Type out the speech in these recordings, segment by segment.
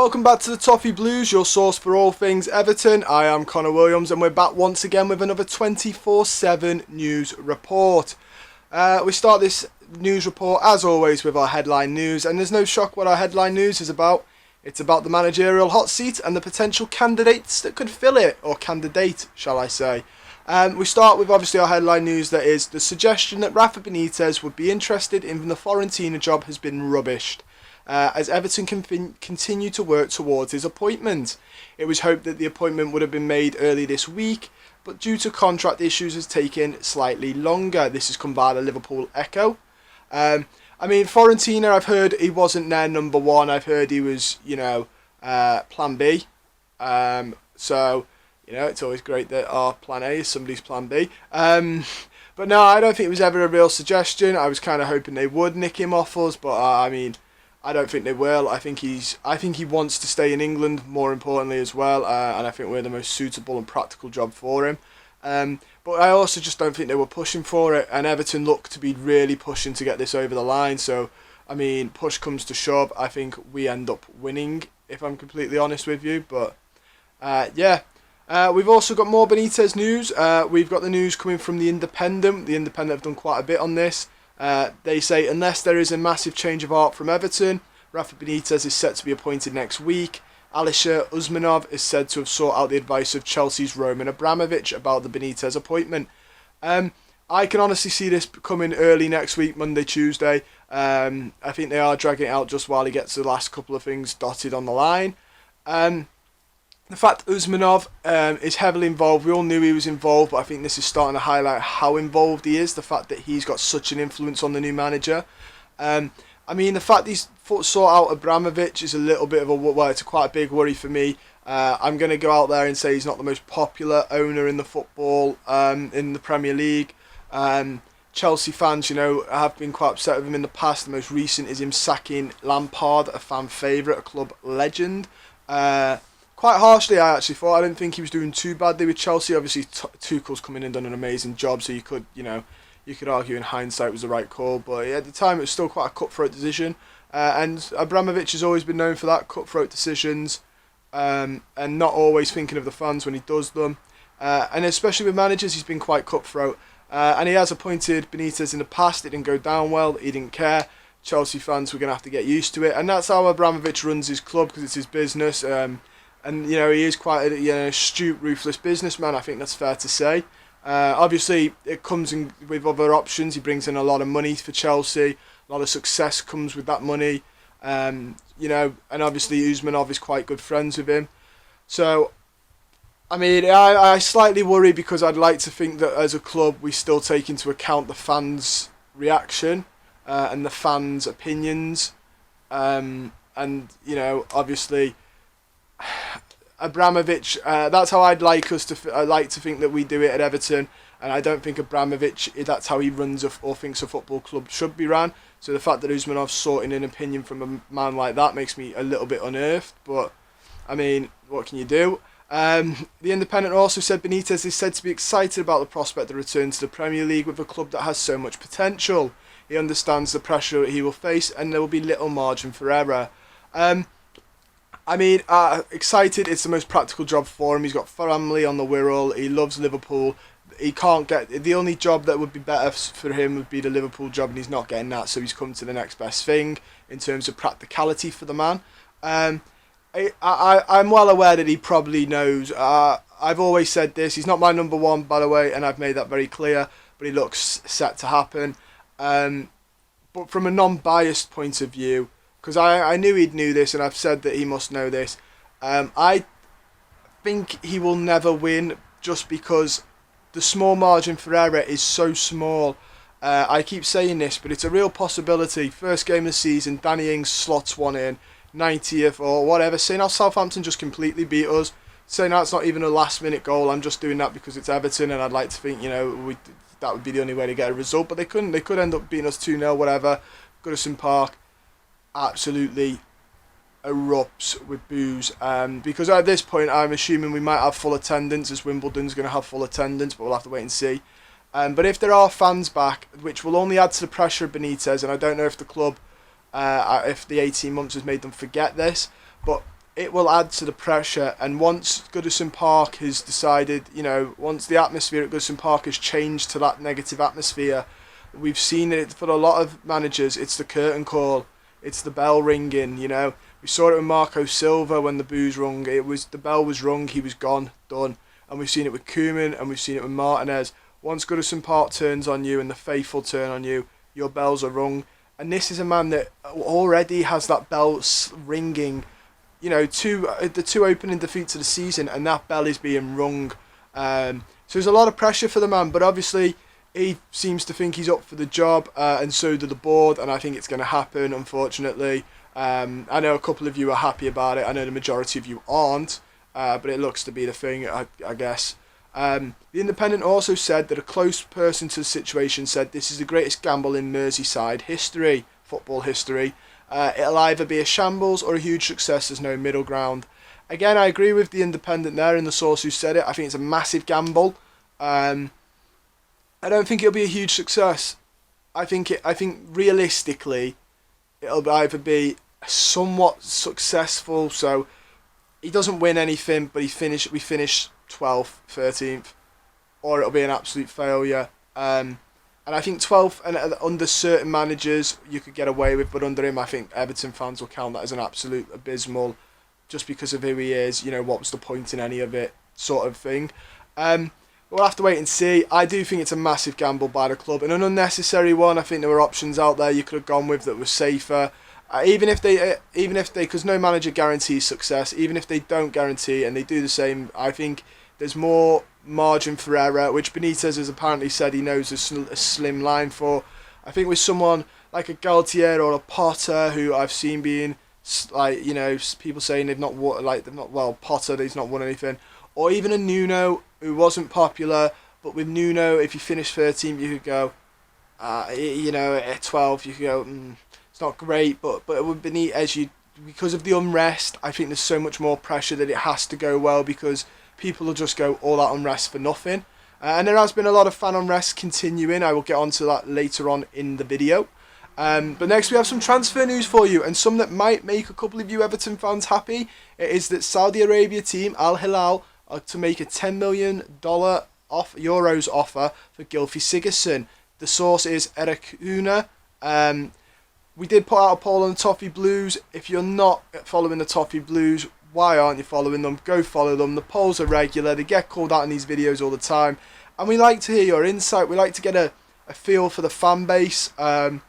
Welcome back to the Toffee Blues, your source for all things Everton. I am Connor Williams and we're back once again with another 24/7 news report. We start this news report as always with our headline news, and there's no shock what our headline news is about. It's about the managerial hot seat and the potential candidates that could fill it, or candidate shall I say. We start with obviously our headline news, that is the suggestion that Rafa Benitez would be interested in the Fiorentina job has been rubbished, as Everton continue to work towards his appointment. It was hoped that the appointment would have been made early this week, but due to contract issues has taken slightly longer. This has come via the Liverpool Echo. Fiorentina, I've heard he wasn't their number one. I've heard he was, plan B. It's always great that our plan A is somebody's plan B. But no, I don't think it was ever a real suggestion. I was kind of hoping they would nick him off us, but I don't think they will. I think he wants to stay in England, more importantly as well, and I think we're the most suitable and practical job for him. But I also just don't think they were pushing for it, and Everton look to be really pushing to get this over the line. So, push comes to shove, I think we end up winning, if I'm completely honest with you. But, we've also got more Benitez news. We've got the news coming from The Independent. The Independent have done quite a bit on this. They say, unless there is a massive change of heart from Everton, Rafa Benitez is set to be appointed next week. Alisher Usmanov is said to have sought out the advice of Chelsea's Roman Abramovichs about the Benitez appointment. I can honestly see this coming early next week, Monday, Tuesday. I think they are dragging it out just while he gets the last couple of things dotted on the line. The fact Usmanov is heavily involved, we all knew he was involved, but I think this is starting to highlight how involved he is, the fact that he's got such an influence on the new manager. The fact he's sought out Abramovich is a little bit of it's quite a big worry for me. I'm going to go out there and say he's not the most popular owner in the football, in the Premier League. Chelsea fans, have been quite upset with him in the past. The most recent is him sacking Lampard, a fan favourite, a club legend. Quite harshly, I actually thought. I didn't think he was doing too badly with Chelsea. Obviously, Tuchel's come in and done an amazing job, so you could argue in hindsight it was the right call. But at the time, it was still quite a cutthroat decision. And Abramovich has always been known for that, cutthroat decisions, and not always thinking of the fans when he does them. And especially with managers, he's been quite cutthroat. And he has appointed Benitez in the past. It didn't go down well. He didn't care. Chelsea fans were going to have to get used to it. And that's how Abramovich runs his club, because it's his business. And he is quite an astute, ruthless businessman. I think that's fair to say. Obviously, it comes in with other options. He brings in a lot of money for Chelsea. A lot of success comes with that money. And obviously Usmanov is quite good friends with him. So, I slightly worry, because I'd like to think that as a club we still take into account the fans' reaction and the fans' opinions. Obviously, Abramovich, that's how I'd like us to. I like to think that we do it at Everton, and I don't think Abramovich, that's how he runs or thinks a football club should be ran. So the fact that Usmanov's sought in an opinion from a man like that makes me a little bit unearthed. But what can you do? The Independent also said Benitez is said to be excited about the prospect of return to the Premier League with a club that has so much potential. He understands the pressure he will face, and there will be little margin for error. Excited, it's the most practical job for him. He's got family on the Wirral, he loves Liverpool. The only job that would be better for him would be the Liverpool job, and he's not getting that, so he's come to the next best thing in terms of practicality for the man. I'm well aware that he probably knows. I've always said this, he's not my number one, by the way, and I've made that very clear, but he looks set to happen. But from a non-biased point of view, because I knew he'd knew this, and I've said that he must know this. I think he will never win, just because the small margin for error is so small. I keep saying this, but it's a real possibility. First game of the season, Danny Ings slots one in, 90th or whatever. Saying how Southampton just completely beat us. Saying that's not even a last-minute goal. I'm just doing that because it's Everton, and I'd like to think that would be the only way to get a result. But they couldn't. They could end up beating us 2-0, whatever. Goodison Park absolutely erupts with boos, because at this point I'm assuming we might have full attendance, as Wimbledon's going to have full attendance, but we'll have to wait and see. But if there are fans back, which will only add to the pressure of Benitez, and I don't know if the club, if the 18 months has made them forget this, but it will add to the pressure. And once Goodison Park has decided, once the atmosphere at Goodison Park has changed to that negative atmosphere, we've seen it for a lot of managers. It's the curtain call, it's the bell ringing. We saw it with Marco Silva when the boos rung. The bell was rung, he was gone, done. And we've seen it with Koeman, and we've seen it with Martinez. Once Goodison Park turns on you and the faithful turn on you, your bells are rung. And this is a man that already has that bell ringing, the two opening defeats of the season, and that bell is being rung. So there's a lot of pressure for the man, but obviously he seems to think he's up for the job, and so do the board, and I think it's going to happen, unfortunately. I know a couple of you are happy about it. I know the majority of you aren't. But it looks to be the thing, I guess. The Independent also said that a close person to the situation said this is the greatest gamble in Merseyside history, football history. It'll either be a shambles or a huge success. There's no middle ground. Again, I agree with the Independent there and the source who said it. I think it's a massive gamble. I don't think it'll be a huge success. I think realistically, it'll either be somewhat successful. So he doesn't win anything, but we finish 12th, 13th, or it'll be an absolute failure. And I think 12th, and under certain managers, you could get away with, but under him, I think Everton fans will count that as an absolute abysmal, just because of who he is. What was the point in any of it, sort of thing. We'll have to wait and see. I do think it's a massive gamble by the club, and an unnecessary one. I think there were options out there you could have gone with that were safer. Even if they, because no manager guarantees success, even if they don't guarantee and they do the same, I think there's more margin for error, which Benitez has apparently said he knows a slim line for. I think with someone like a Galtier or a Potter, who I've seen being, people saying Potter, he's not won anything, or even a Nuno, who wasn't popular, but with Nuno, if you finish 13th, you could go, at 12, you could go, it's not great, but with Benitez, because of the unrest, I think there's so much more pressure that it has to go well, because people will just go all that unrest for nothing. And there has been a lot of fan unrest continuing. I will get onto that later on in the video. But next we have some transfer news for you, and some that might make a couple of you Everton fans happy. It is that Saudi Arabia team Al Hilal are to make a $10 million euros offer for Gylfi Sigurdsson. The source is Eric Una. We did put out a poll on the Toffee Blues. If you're not following the Toffee Blues, why aren't you following them? Go follow them. The polls are regular. They get called out in these videos all the time. And we like to hear your insight. We like to get a feel for the fan base. A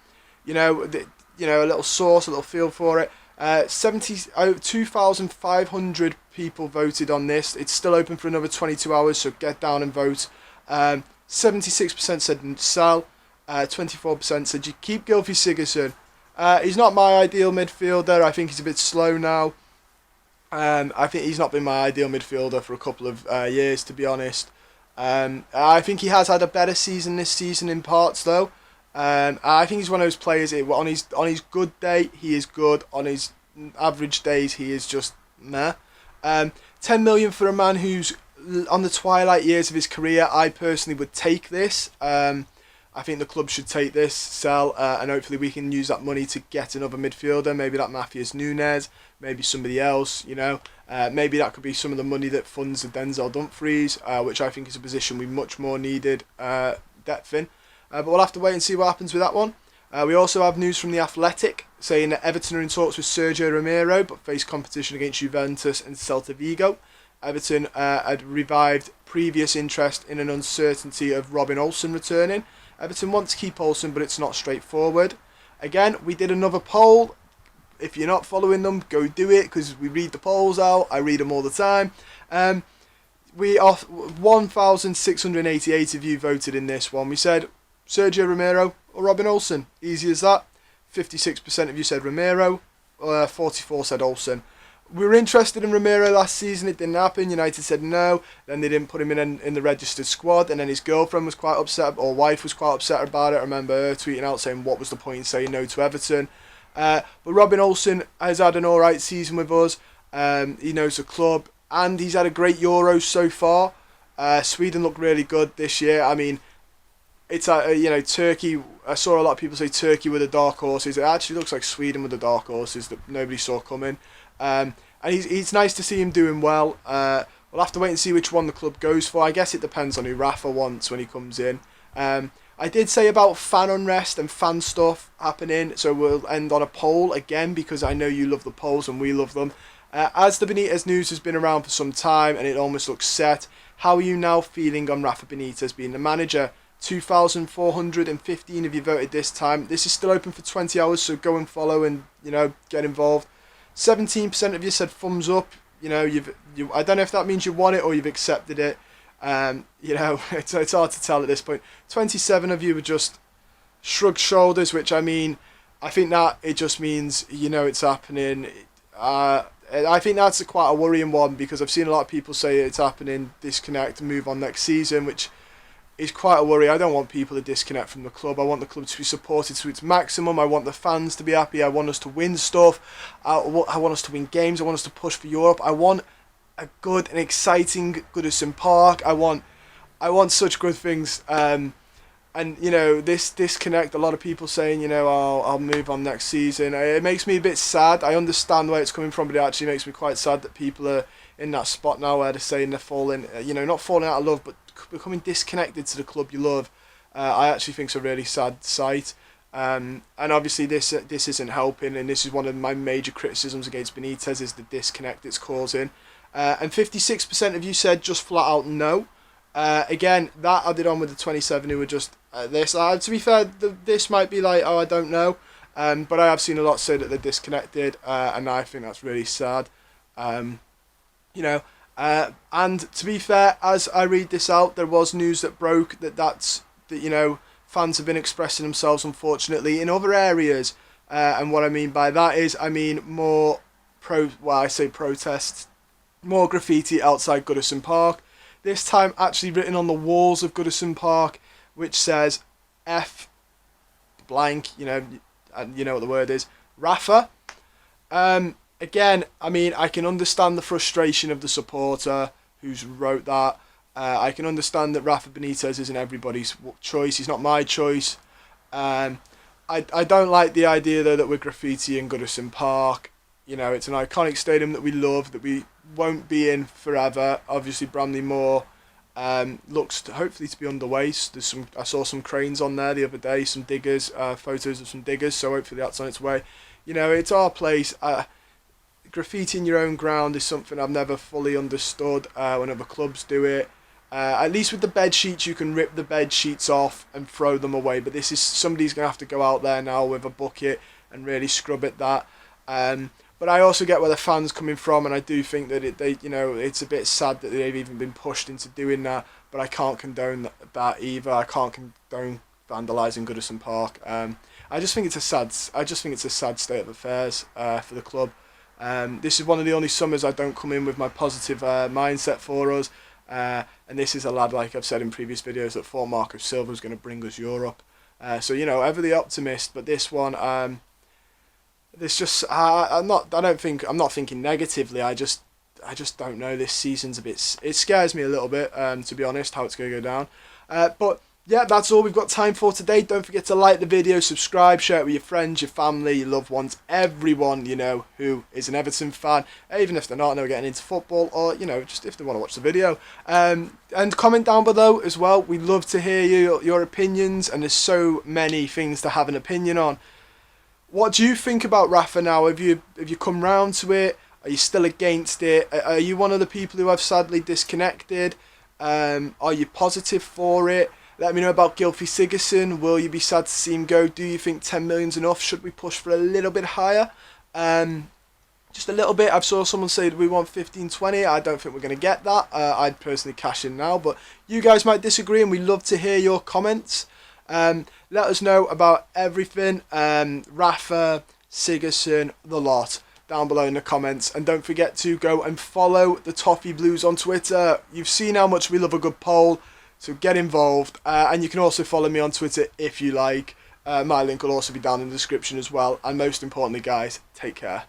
little source, a little feel for it. 2,500 people voted on this. It's still open for another 22 hours, so get down and vote. 76% said sell. 24% said you keep Gylfi Sigurdsson. He's not my ideal midfielder. I think he's a bit slow now. I think he's not been my ideal midfielder for a couple of years, to be honest. I think he has had a better season this season in parts, though. I think he's one of those players. On his good day, he is good. On his average days, he is just meh. 10 million for a man who's on the twilight years of his career. I personally would take this. I think the club should take this, sell, and hopefully we can use that money to get another midfielder. Maybe that Matthias Nunes, maybe somebody else, Maybe that could be some of the money that funds the Denzel Dumfries, which I think is a position we much more needed depth in. But we'll have to wait and see what happens with that one. We also have news from The Athletic saying that Everton are in talks with Sergio Romero, but face competition against Juventus and Celta Vigo. Everton had revived previous interest in an uncertainty of Robin Olsen returning. Everton want to keep Olsen, but it's not straightforward. Again, we did another poll. If you're not following them, go do it, because we read the polls out. I read them all the time. We are 1,688 of you voted in this one. We said Sergio Romero or Robin Olsen. Easy as that. 56% of you said Romero. 44% said Olsen. We were interested in Romero last season. It didn't happen. United said no. Then they didn't put him in the registered squad. And then his girlfriend was quite upset, or wife was quite upset about it. I remember her tweeting out saying, what was the point in saying no to Everton? But Robin Olsen has had an alright season with us. He knows the club. And he's had a great Euros so far. Sweden looked really good this year. I mean, it's Turkey. I saw a lot of people say Turkey were the dark horses. It actually looks like Sweden were the dark horses that nobody saw coming. And and it's nice to see him doing well. We'll have to wait and see which one the club goes for. I guess it depends on who Rafa wants when he comes in. I did say about fan unrest and fan stuff happening, so we'll end on a poll again because I know you love the polls and we love them. As the Benitez news has been around for some time and it almost looks set, how are you now feeling on Rafa Benitez being the manager? 2,415 of you voted this time. This is still open for 20 hours, so go and follow and get involved. 17% of you said thumbs up. I don't know if that means you want it or you've accepted it. It's hard to tell at this point. 27 of you were just shrugged shoulders, which I think that it just means it's happening. I think that's quite a worrying one because I've seen a lot of people say it's happening, disconnect, move on next season, which is quite a worry. I don't want people to disconnect from the club. I want the club to be supported to its maximum. I want the fans to be happy. I want us to win stuff. I want us to win games. I want us to push for Europe. I want a good and exciting Goodison Park. I want such good things. This disconnect, a lot of people saying, I'll move on next season. It makes me a bit sad. I understand where it's coming from, but it actually makes me quite sad that people are in that spot now where they're saying they're falling, not falling out of love, but becoming disconnected to the club you love. I actually think it's a really sad sight. And obviously this isn't helping, and this is one of my major criticisms against Benitez is the disconnect it's causing. And 56% of you said just flat out no. Again, that added on with the 27 who were just this. To be fair, this might be like, I don't know. But I have seen a lot say that they're disconnected, and I think that's really sad. And to be fair, as I read this out, there was news that broke that fans have been expressing themselves, unfortunately, in other areas. And what I mean by that is, more protests, more graffiti outside Goodison Park. This time actually written on the walls of Goodison Park, which says F blank, and you know what the word is, Rafa. Again, I can understand the frustration of the supporter who's wrote that. I can understand that Rafa Benitez isn't everybody's choice. He's not my choice. I don't like the idea, though, that we're graffitiing Goodison Park. It's an iconic stadium that we love, that we won't be in forever. Obviously, Bramley Moore looks hopefully to be underway. I saw some cranes on there the other day, some diggers, photos of some diggers, so hopefully that's on its way. It's our place. Graffiti in your own ground is something I've never fully understood when other clubs do it. At least with the bed sheets, you can rip the bed sheets off and throw them away, but this is somebody's going to have to go out there now with a bucket and really scrub at that. But I also get where the fans coming from, and I do think that it's a bit sad that they've even been pushed into doing that. But I can't condone that either. I can't condone vandalising Goodison Park. I just think it's a sad state of affairs for the club. This is one of the only summers I don't come in with my positive mindset for us. And this is a lad, like I've said in previous videos, that thought Marco Silva was going to bring us Europe. So ever the optimist, but this one. This just I'm not thinking negatively. I just don't know. This season's it scares me a little bit, to be honest, how it's going to go down. But yeah, that's all we've got time for today. Don't forget to like the video, subscribe, share it with your friends, your family, your loved ones, everyone who is an Everton fan, even if they're not, they're getting into football, or just if they want to watch the video. And comment down below as well. We'd love to hear your opinions, and there's so many things to have an opinion on. What do you think about Rafa now? Have you come round to it? Are you still against it? Are you one of the people who have sadly disconnected? Are you positive for it? Let me know about Gylfi Sigurdsson. Will you be sad to see him go? Do you think 10 million's enough? Should we push for a little bit higher? Just a little bit. I've saw someone say that we want 15, 20. I don't think we're going to get that. I'd personally cash in now, but you guys might disagree, and we'd love to hear your comments. Let us know about everything, Rafa, Sigurdsson, the lot, down below in the comments. And don't forget to go and follow the Toffee Blues on Twitter. You've seen how much we love a good poll, so get involved. And you can also follow me on Twitter if you like. My link will also be down in the description as well. And most importantly, guys, take care.